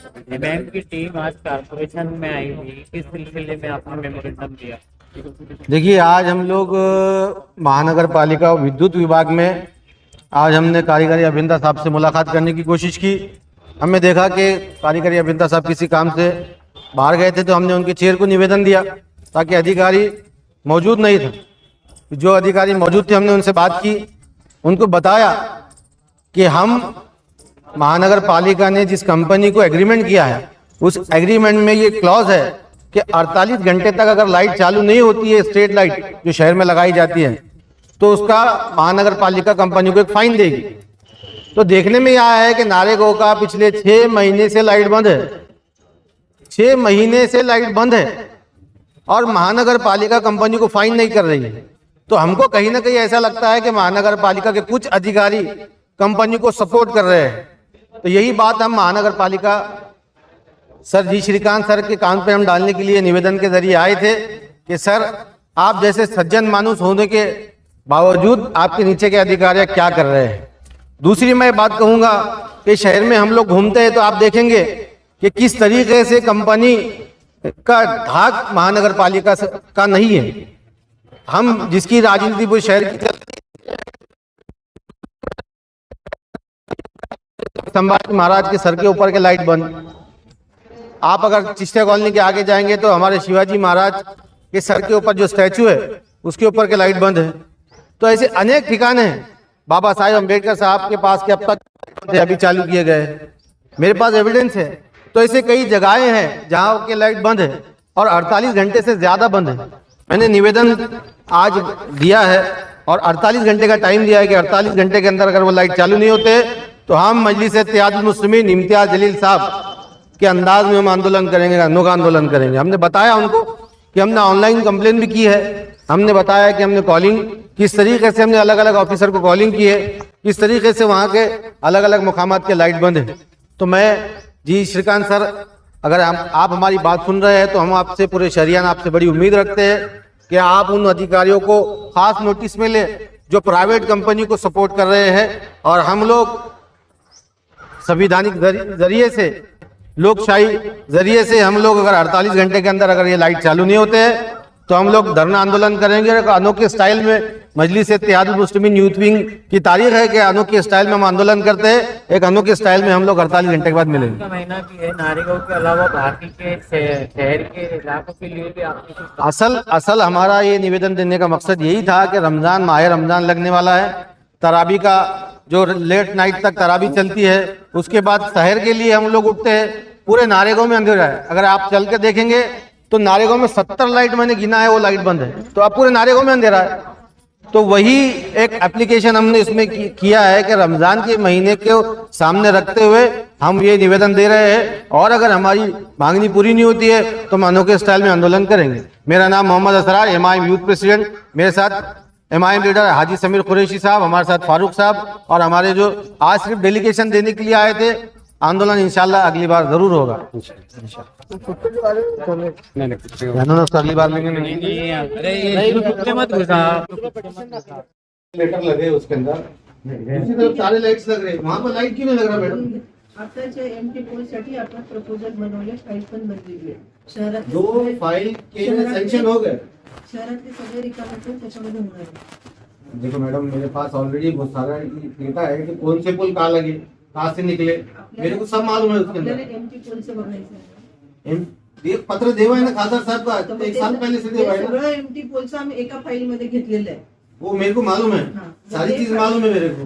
Bank की team आज corporation में आई हुई, किस सिलसिले में आपने मेमोरेंडम दिया? देखिए, आज हम लोग महानगर पालिका विद्युत विभाग में आज हमने कार्यकारी अभियंता साहब से मुलाकात करने की कोशिश की। हमने देखा कि कार्यकारी अभियंता साहब किसी काम से बाहर गए थे, तो हमने उनके चेयर को निवेदन दिया ताकि अधिकारी मौजूद नहीं था। जो अधिकारी मौजूद थे हमने उनसे बात की, उनको बताया कि हम महानगर पालिका ने जिस कंपनी को एग्रीमेंट किया है उस एग्रीमेंट में ये क्लॉज है कि 48 घंटे तक अगर लाइट चालू नहीं होती है, स्ट्रीट लाइट जो शहर में लगाई जाती है, तो उसका महानगर पालिका कंपनी को एक फाइन देगी। तो देखने में यह आया है कि नारेगांव का पिछले 6 महीने से लाइट बंद है, 6 महीने से लाइट बंद है और महानगर पालिका कंपनी को फाइन नहीं कर रही है। तो हमको कहीं ना कहीं ऐसा लगता है कि महानगर पालिका के कुछ अधिकारी कंपनी को सपोर्ट कर रहे हैं। तो यही बात हम महानगर पालिका सर जी श्रीकांत सर के कान पे हम डालने के लिए निवेदन के जरिए आए थे कि सर, आप जैसे सज्जन मानुस होने के बावजूद आपके नीचे के अधिकारी क्या कर रहे हैं। दूसरी मैं बात कहूंगा कि शहर में हम लोग घूमते हैं तो आप देखेंगे कि किस तरीके से कंपनी का धाक महानगर पालिका का नहीं है। हम जिसकी राजनीति वो शहर की संभाजी महाराज के सर के ऊपर के लाइट बंद। आप अगर चिश्तिया कॉलोनी के आगे जाएंगे तो हमारे शिवाजी महाराज के सर के ऊपर जो स्टैचू है उसके ऊपर के लाइट बंद है। तो ऐसे अनेक ठिकाने हैं। बाबा साहेब अम्बेडकर साहब के पास के अब तक अभी चालू किए गए, मेरे पास एविडेंस है। तो ऐसे कई जगहें हैं जहां के लाइट बंद है और 48 घंटे से ज्यादा बंद है। मैंने निवेदन आज दिया है और 48 घंटे का टाइम दिया है कि 48 घंटे के अंदर अगर वो लाइट चालू नहीं होते तो हम मजलिस इत्तेहादुल मुस्लिमीन इम्तियाज जलील साहब के अंदाज में हम आंदोलन करेंगे, अनोखा आंदोलन करेंगे। हमने बताया उनको कि हमने ऑनलाइन कंप्लेन भी की है, हमने बताया कि हमने कॉलिंग किस तरीके से हमने अलग अलग ऑफिसर को कॉलिंग की है, किस तरीके से वहाँ के अलग अलग मुकामात के लाइट बंद है। तो मैं जी श्रीकांत सर, अगर आप हमारी बात सुन रहे हैं तो हम आपसे पूरे शहरियान आपसे बड़ी उम्मीद रखते हैं कि आप उन अधिकारियों को खास नोटिस में ले जो प्राइवेट कंपनी को सपोर्ट कर रहे हैं। और हम लोग संविधानिक जरिए से, लोकशाही जरिए से हम लोग अगर 48 घंटे के अंदर अगर ये लाइट चालू नहीं होते हैं तो हम लोग धरना आंदोलन करेंगे। अनोखे स्टाइल में मजलिस इत्तेहादुल मुस्लिमीन यूथ विंग की तारीख है कि अनोखे स्टाइल में हम आंदोलन करते हैं। एक अनोखे स्टाइल में हम लोग 48 घंटे के बाद मिलेंगे। महीना भी है, नारेगांव के अलावा बाकी के शहर के इलाकों के लिए भी आपने असल हमारा ये निवेदन देने का मकसद यही था कि रमजान, माह रमजान लगने वाला है। तरावी का जो लेट नाइट तक तरावी चलती है, उसके बाद शहर के लिए हम लोग उठते हैं। पूरे नारेगांव में अंधेरा है। अगर आप चल के देखेंगे तो नारेगांव में 70 लाइट मैंने गिना है, वो लाइट बंद है। तो अब पूरे नारेगांव में अंधेरा है। तो वही एक एप्लीकेशन हमने इसमें किया है कि रमजान के महीने को सामने रखते हुए हम ये निवेदन दे रहे हैं। और अगर हमारी मांगनी पूरी नहीं होती है तो हम अनोखे स्टाइल में आंदोलन करेंगे। मेरा नाम Mohammad Asrar, MIM youth president. मेरे साथ एमआईएम लीडर हाजी समीर कुरैशी साहब, हमारे साथ फारूक साहब और हमारे जो आज सिर्फ डेलीगेशन देने के लिए आए थे। आंदोलन इंशाल्लाह अगली बार जरूर होगा। अगली बार लेंगे। लेटर लगे उसके अंदर, दूसरी तरफ सारे लाइट्स लग रहे हैं, वहाँ पर लाइट क्यों नहीं लग रहा मैडम? आताच्या एमटी पोलसाठी आपण प्रपोजल बनवले, फाईल पण बनलेली आहे शहरात। दो फाइल के सेंक्शन हो गए। शहरातले सगळे रिकामे पण त्याच्यामध्ये होणार आहे। देखो मैडम, मेरे पास ऑलरेडी बहुत सारा डेटा है कि कौन से पुल कहाँ लगे, कहाँ से निकले, मेरे को सब मालूम है उसके अंदर। एमटी पोलचं बघायचं आहे। पत्र देवा है ना खासदार साहब का, 1 साल पहले से देवा है ना। सगळं एमटी पोलचं आम्ही एका फाईल मध्ये घेतलेलं आहे। वो मेरे को मालूम है, सारी चीज मालूम है मेरे को।